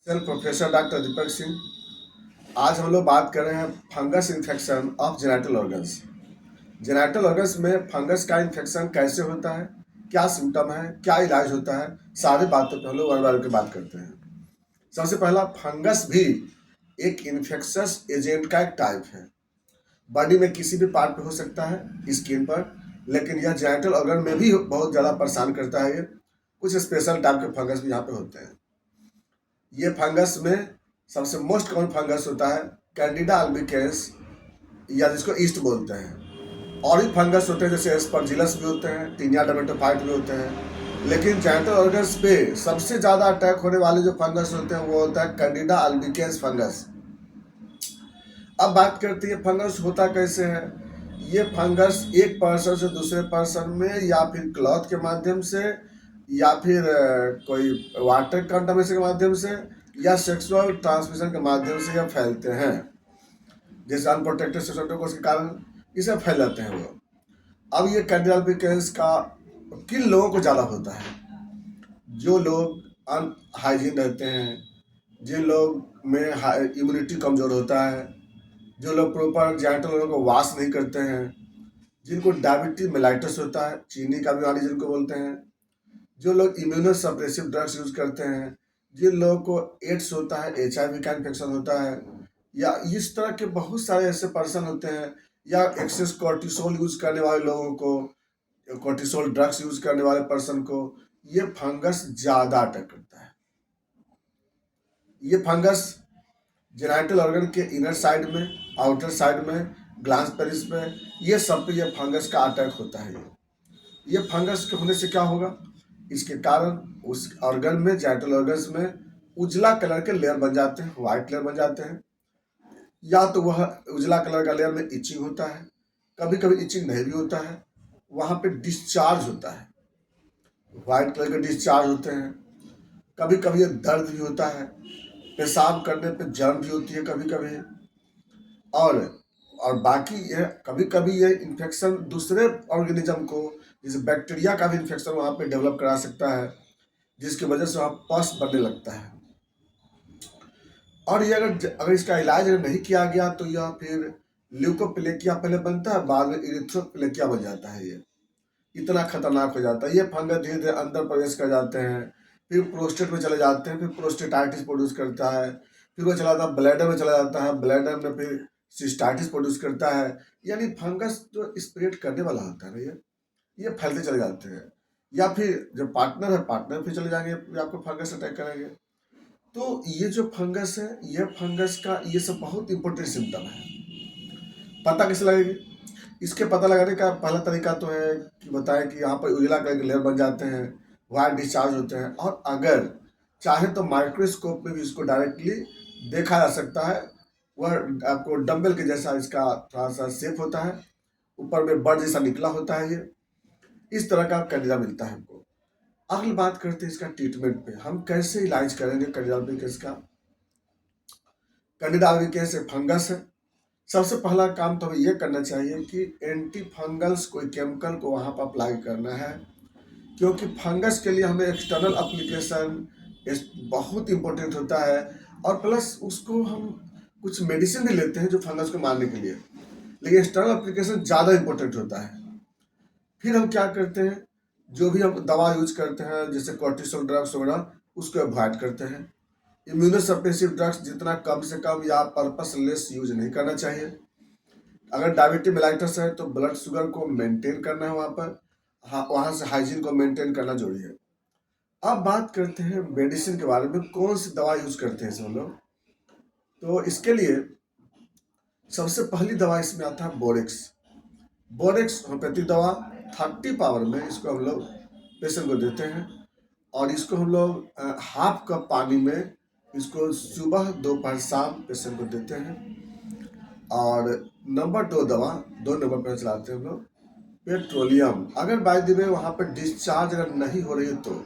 Sir professor doctor Deepak Singh. आज हम लोग बात कर रहे हैं fungus infection of genital organs. Genital organs में फंगस का इन्फेक्शन कैसे होता है, क्या सिम्टम है, क्या इलाज होता है, सारी बातों पर हम लोग वन बार के बात करते हैं। सबसे पहला, फंगस भी एक इन्फेक्शस एजेंट का एक टाइप है। बॉडी में किसी भी पार्ट पे हो सकता है, स्किन पर, लेकिन यह जेनिटल ऑर्गन में भी बहुत ज़्यादा परेशान करता है। ये कुछ स्पेशल टाइप के फंगस भी यहाँ पे होते हैं। ये फंगस में सबसे मोस्ट कॉमन फंगस होता है कैंडिडा अल्बिकेंस, या जिसको ईस्ट बोलते हैं। और भी फंगस होते हैं जैसे एस्परजिलस भी होते हैं, टीनिया डर्मेटोफाइट भी होते हैं। लेकिन जेनिटल ऑर्गन्स पे सबसे ज़्यादा अटैक होने वाले जो फंगस होते हैं वो होता है कैंडिडा अल्बिकेंस फंगस। अब बात करते हैं फंगस होता कैसे है। ये फंगस एक पर्सन से दूसरे पर्सन में, या फिर क्लॉथ के माध्यम से, या फिर कोई वाटर कंटामिनेशन के माध्यम से, या सेक्सुअल ट्रांसमिशन के माध्यम से यह फैलते हैं। जैसे अनप्रोटेक्टेड सेक्सुअल इंटरकोर्स के कारण इसे फैल जाते हैं वो। अब ये कैंडिडा अल्बिकेंस का किन लोगों को ज़्यादा होता है? जो लोग अनहाइजीन रहते हैं, जिन लोग में इम्यूनिटी कमज़ोर होता है, जो लोग प्रॉपर जेनिटल ऑर्गन को वॉश नहीं करते हैं, जिनको डायबिटीज मेलाइटस होता है, चीनी का बीमारी जिनको बोलते हैं, जो लोग इम्यूनो सप्रेसिव ड्रग्स यूज करते हैं, जिन लोगों को एड्स होता है, HIV का इन्फेक्शन होता है, या इस तरह के बहुत सारे ऐसे पर्सन होते हैं, या एक्सेस कॉर्टिसोल यूज करने वाले लोगों को, कॉर्टिसोल ड्रग्स यूज करने वाले पर्सन को ये फंगस ज़्यादा अटैक करता है। ये फंगस जेनिटल ऑर्गन के इनर साइड में, आउटर साइड में, ग्लांस पेरिस में, ये सब पे ये फंगस का अटैक होता है। ये फंगस के होने से क्या होगा? इसके कारण उस ऑर्गन में, जेनिटल ऑर्गन्स में उजला कलर के लेयर बन जाते हैं, व्हाइट लेयर बन जाते हैं। या तो वह उजला कलर का लेयर में इचिंग होता है, कभी कभी इचिंग नहीं भी होता है, वहाँ पे डिस्चार्ज होता है, व्हाइट कलर के डिस्चार्ज होते हैं। कभी कभी ये दर्द भी होता है, पेशाब करने पे जलन भी होती है कभी कभी। और बाकी ये कभी कभी ये इन्फेक्शन दूसरे ऑर्गेनिज्म को, जैसे बैक्टीरिया का भी इन्फेक्शन वहाँ पे डेवलप करा सकता है, जिसकी वजह से वहाँ पस बनने लगता है। और ये अगर इसका इलाज अगर नहीं किया गया तो यह फिर ल्यूकोप्लेकिया पहले बनता है, बाद में इरिथ्रोप्लेकिया बन जाता है। ये इतना खतरनाक हो जाता है। ये फंगस धीरे धीरे अंदर प्रवेश कर जाते हैं, फिर प्रोस्टेट में चले जाते हैं, फिर प्रोस्टेटाइटिस प्रोड्यूस करता है, फिर वो चला जाता है ब्लैडर में चला जाता है, ब्लैडर में फिर सिस्टाइटिस प्रोड्यूस करता है। यानी फंगस जो स्प्रेड करने वाला होता है ना, ये फैलते चले जाते हैं। या फिर जो पार्टनर है, पार्टनर फिर चले जाएंगे, फिर आपको फंगस अटैक करेंगे। तो ये जो फंगस है, ये फंगस का ये सब बहुत इंपॉर्टेंट सिम्टम है। पता कैसे लगेगी? इसके पता लगाने का पहला तरीका तो है कि बताएं कि यहाँ पर उजला कलर के लेयर बन जाते हैं, वायर डिस्चार्ज होते हैं, और अगर चाहे तो माइक्रोस्कोप में भी इसको डायरेक्टली देखा जा सकता है। वह आपको डंबल के जैसा इसका थोड़ा सा शेप होता है, ऊपर में बर्ड जैसा निकला होता है। ये इस तरह का कैंडिडा मिलता है हमको। अगली बात करते हैं इसका ट्रीटमेंट पे, हम कैसे इलाज करेंगे कैंडिडा अल्बिकेंस का। कैंडिडा अल्बिकेंस एक फंगस है। सबसे पहला काम तो हमें यह करना चाहिए कि एंटी फंगल्स कोई केमिकल को वहाँ पर अप्लाई करना है, क्योंकि फंगस के लिए हमें एक्सटर्नल एप्लीकेशन बहुत इम्पोर्टेंट होता है। और प्लस उसको हम कुछ मेडिसिन भी लेते हैं जो फंगस को मारने के लिए, लेकिन एक्सटर्नल एप्लीकेशन ज़्यादा इम्पोर्टेंट होता है। फिर हम क्या करते हैं, जो भी हम दवा यूज करते हैं जैसे कॉर्टिसोल ड्रग्स वगैरह, उसको अवॉइड करते हैं। इम्यूनोसप्रेसिव ड्रग्स जितना कम से कम या पर्पसलेस यूज नहीं करना चाहिए। अगर डायबिटीज मेलाइटस है तो ब्लड शुगर को मेंटेन करना है वहाँ पर, हाँ, वहाँ से हाइजीन को मेंटेन करना जरूरी है। अब बात करते हैं मेडिसिन के बारे में, कौन सी दवा यूज करते हैं सब लोग। तो इसके लिए सबसे पहली दवा इसमें आता है बोरेक्स। बोरेक्स होम्योपैथिक दवा 30 पावर में इसको हम लोग पेशेंट को देते हैं, और इसको हम लोग हाफ कप पानी में इसको सुबह दोपहर शाम पेशेंट को देते हैं। और नंबर 2 दवा, 2 नंबर पर चलाते हैं हम लोग पेट्रोलियम। अगर बाय द वे वहाँ पर डिस्चार्ज अगर नहीं हो रही है तो,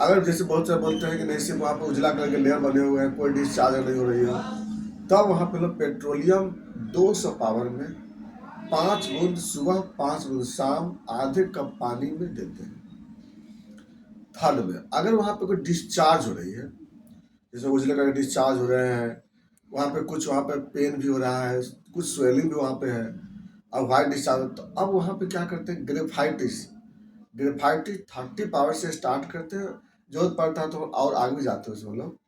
अगर जैसे बहुत सारे बोलते हैं कि नहीं सिर्फ वहाँ पर उजला कलर के लेयर बने हुए हैं, कोई डिस्चार्ज नहीं हो रही है, तब वहाँ पर लोग पेट्रोलियम 200 पावर में 5 बूंद सुबह, 5 बूंद शाम, आधे कप पानी में देते हैं। थर्ड में, अगर वहाँ पे कोई डिस्चार्ज हो रही है, जैसे उजले का डिस्चार्ज हो रहे हैं, वहाँ पे कुछ वहाँ पे पेन भी हो रहा है, कुछ स्वेलिंग भी वहाँ पे है, अब वाइट डिस्चार्ज। तो अब वहाँ पे क्या करते हैं, ग्रेफाइटिस, ग्रेफाइटिस 30 पावर से स्टार्ट करते हैं, जरूरत पड़ता है तो और आगे भी जाते हैं उसमें लोग।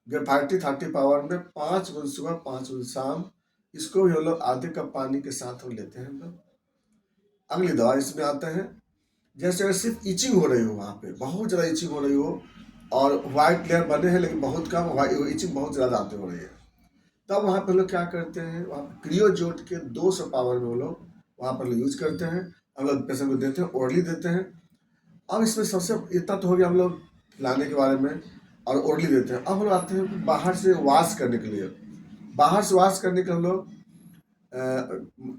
ग्रेफाइटिस 30 पावर में 5 बूंद सुबह 5 बूंद शाम, इसको भी हम लोग आधे कप पानी के साथ हम लेते हैं हम लोग। अगली दवा इसमें आते हैं, जैसे अगर सिर्फ इचिंग हो रही हो, वहाँ पे बहुत ज़्यादा इचिंग हो रही हो और वाइट लेयर बने हैं लेकिन बहुत कम, इचिंग बहुत ज़्यादा आते हो रही है, तब वहाँ पर लोग क्या करते हैं, वहाँ पर क्रियोजोट के 200 पावर में वो लोग वहाँ पर यूज करते हैं, हम लोग पेशेंट को देते हैं, ओरली देते हैं। अब इसमें सबसे इतना तो हो गया हम लोग खिलाने के बारे में और ओरली देते हैं। अब हम लोग आते हैं बाहर से वॉश करने के लिए। बाहर से वॉश करने के हम लोग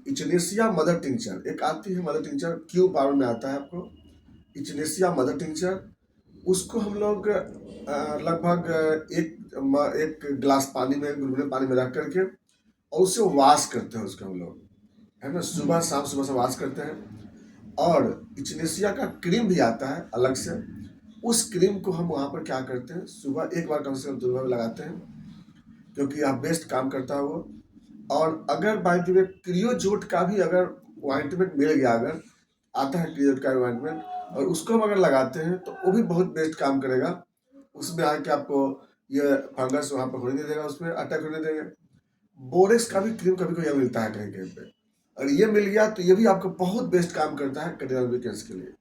इचनेसिया मदर टिंचर एक आती है, मदर टिंचर क्यू पावर में आता है आपको, इचनेसिया मदर टिंचर, उसको हम लोग लगभग एक गिलास पानी में, गुनगुने पानी में रख करके और उससे वॉश करते हैं उसको हम लोग, है ना, सुबह शाम सुबह से वॉश करते हैं। और इचनेसिया का क्रीम भी आता है अलग से, उस क्रीम को हम वहाँ पर क्या करते हैं, सुबह एक बार कम से कम 2 बार लगाते हैं, क्योंकि यह बेस्ट काम करता है वो। और अगर बाय द वे क्रियोजोट का भी अगर ऑइंटमेंट मिल गया, अगर आता है क्रियोजोट का ऑइंटमेंट और उसको हम अगर लगाते हैं तो वो भी बहुत बेस्ट काम करेगा। उसमें आके आपको ये फंगस वहाँ पर होने नहीं देगा, उसमें अटैक होने देंगे। बोरेक्स का भी क्रीम कभी कभी मिलता है कहीं कहीं पे, और ये मिल गया तो ये भी आपको बहुत बेस्ट काम करता है कटिनल वीकनेस के लिए।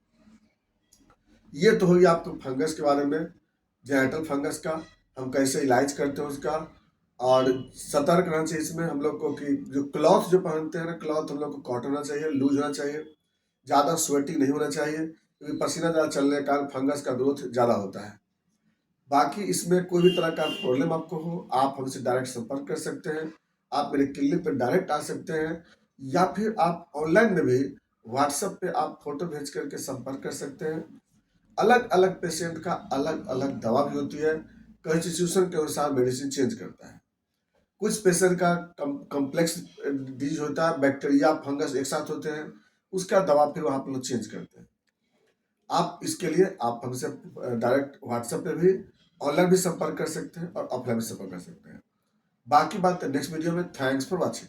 ये तो हो गया आपको फंगस के बारे में, जेनेटल फंगस का हम कैसे इलाज करते हैं उसका। और सतर्क रहना चाहिए इसमें हम लोग को कि जो क्लॉथ जो पहनते हैं ना, क्लॉथ हम लोग को कॉटन होना चाहिए, लूज होना चाहिए, ज़्यादा स्वेटिंग नहीं होना चाहिए, क्योंकि पसीना ज़्यादा चलने के कारण फंगस का ग्रोथ ज़्यादा होता है। बाकी इसमें कोई भी तरह का प्रॉब्लम आपको हो, आप हमसे डायरेक्ट संपर्क कर सकते हैं, आप मेरे क्लिनिक पर डायरेक्ट आ सकते हैं, या फिर आप ऑनलाइन में भी व्हाट्सएप पे आप फोटो भेज करके संपर्क कर सकते हैं। अलग अलग पेशेंट का अलग अलग दवा भी होती है, कंस्टिट्यूशन के अनुसार मेडिसिन चेंज करता है। कुछ पेशेंट का कम्प्लेक्स डिजीज होता है, बैक्टीरिया फंगस एक साथ होते हैं, उसका दवा फिर वहाँ पर लोग चेंज करते हैं। आप इसके लिए आप हमसे डायरेक्ट व्हाट्सएप पे भी, ऑनलाइन भी संपर्क कर सकते हैं और ऑफलाइन भी संपर्क कर सकते हैं। बाकी बात नेक्स्ट वीडियो में। Thanks for watching.